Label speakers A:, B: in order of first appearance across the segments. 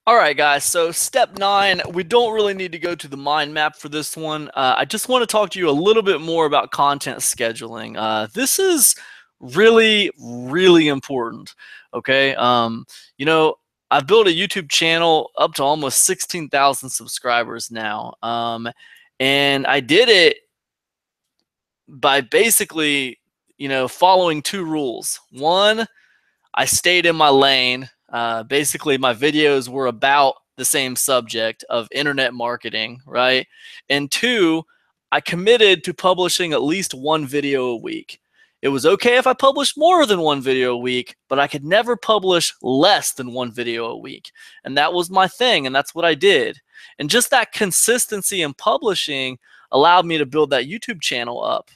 A: All right, guys. So step 9, we don't really need to go to the mind map for this one. I just want to talk to you a little bit more about content scheduling. This is really, really important. Okay. I've built a YouTube channel up to almost 16,000 subscribers now. And I did it by basically, following two rules. One, I stayed in my lane. Basically, my videos were about the same subject of internet marketing, right? And two, I committed to publishing at least one video a week. It was okay if I published more than one video a week, but I could never publish less than one video a week. And that was my thing, and that's what I did. And just that consistency in publishing allowed me to build that YouTube channel up.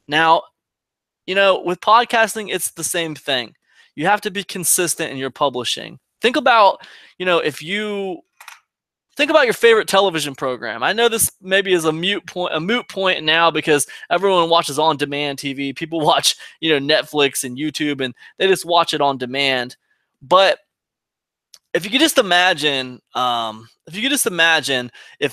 A: Now, with podcasting, it's the same thing. You have to be consistent in your publishing. Think about, if you think about your favorite television program. I know this maybe is a moot point now because everyone watches on-demand TV. People watch, Netflix and YouTube, and they just watch it on demand. But if you could just imagine, if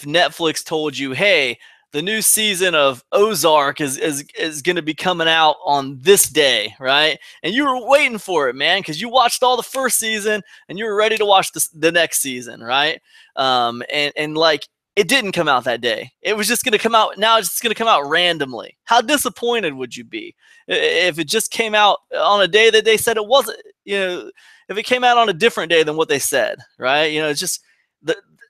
A: Netflix told you, hey, the new season of Ozark is going to be coming out on this day, right? And you were waiting for it, man, because you watched all the first season and you were ready to watch the next season, right? And like it didn't come out that day. It was just going to come out. Now it's just going to come out randomly. How disappointed would you be if it just came out on a day that they said it wasn't? If it came out on a different day than what they said, right? It's just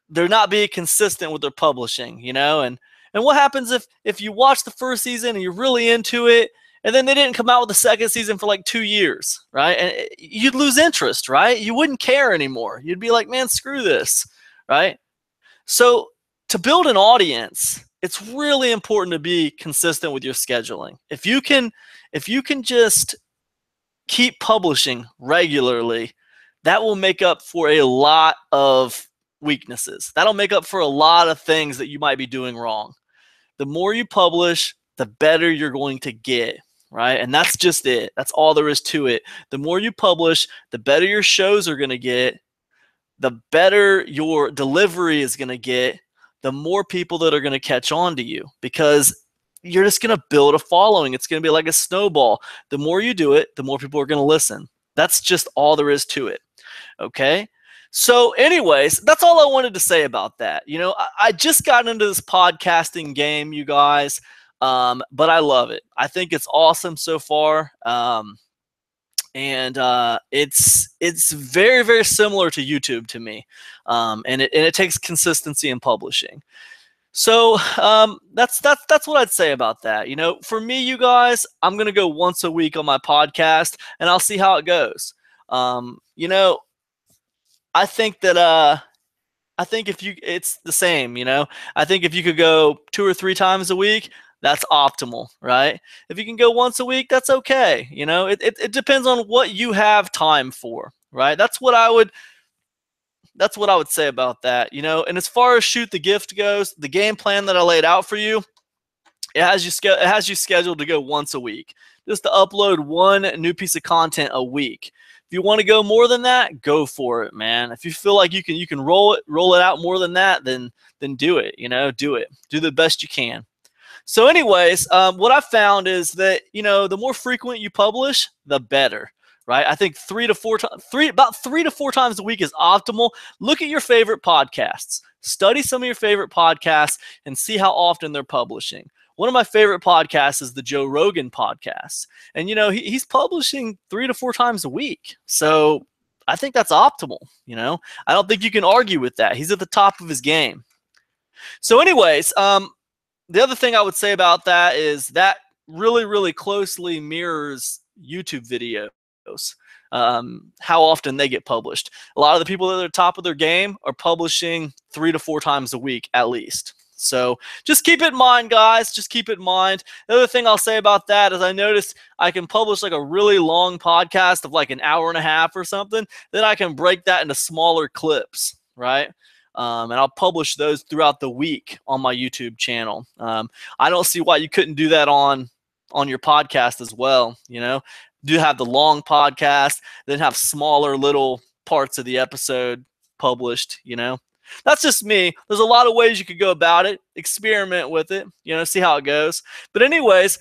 A: they're not being consistent with their publishing, And what happens if you watch the first season and you're really into it, and then they didn't come out with the second season for like 2 years, right? And you'd lose interest, right? You wouldn't care anymore. You'd be like, man, screw this, right? So to build an audience, it's really important to be consistent with your scheduling. If you can just keep publishing regularly, that will make up for a lot of weaknesses. That'll make up for a lot of things that you might be doing wrong. The more you publish, the better you're going to get, right? And that's just it. That's all there is to it. The more you publish, the better your shows are going to get, the better your delivery is going to get, the more people that are going to catch on to you, because you're just going to build a following. It's going to be like a snowball. The more you do it, the more people are going to listen. That's just all there is to it. Okay? So anyways, that's all I wanted to say about that. I just got into this podcasting game, you guys, but I love it. I think it's awesome so far. And it's very, very similar to YouTube to me. And it takes consistency in publishing. So that's what I'd say about that. For me, you guys, I'm gonna go once a week on my podcast, and I'll see how it goes. I think that it's the same. I think if you could go 2 or 3 times a week, that's optimal, right? If you can go once a week, that's okay. It depends on what you have time for, right? That's what I would say about that. And as far as Shoot the Gift goes, the game plan that I laid out for you, it has you scheduled to go once a week, just to upload one new piece of content a week. If you want to go more than that, go for it, man. If you feel like you can roll it out more than that, then do it. Do it. Do the best you can. So, anyways, what I found is that the more frequent you publish, the better. Right? I think about 3 to 4 times a week is optimal. Look at your favorite podcasts. Study some of your favorite podcasts and see how often they're publishing. One of my favorite podcasts is the Joe Rogan podcast. And, he's publishing 3 to 4 times a week. So I think that's optimal. I don't think you can argue with that. He's at the top of his game. So anyways, the other thing I would say about that is that really, really closely mirrors YouTube videos. How often they get published. A lot of the people that are at the top of their game are publishing 3 to 4 times a week at least. So just keep it in mind, guys. Just keep it in mind. The other thing I'll say about that is I noticed I can publish like a really long podcast of like an hour and a half or something. Then I can break that into smaller clips, right? And I'll publish those throughout the week on my YouTube channel. I don't see why you couldn't do that on your podcast as well. Do have the long podcast, then have smaller little parts of the episode published, you know. That's just me. There's a lot of ways you could go about it. Experiment with it, you know, see how it goes. But anyways,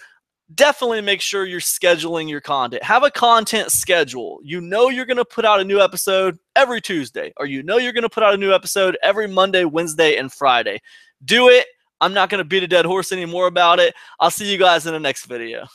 A: definitely make sure you're scheduling your content. Have a content schedule. You know you're going to put out a new episode every Tuesday, or you know you're going to put out a new episode every Monday, Wednesday, and Friday. Do it. I'm not going to beat a dead horse anymore about it. I'll see you guys in the next video.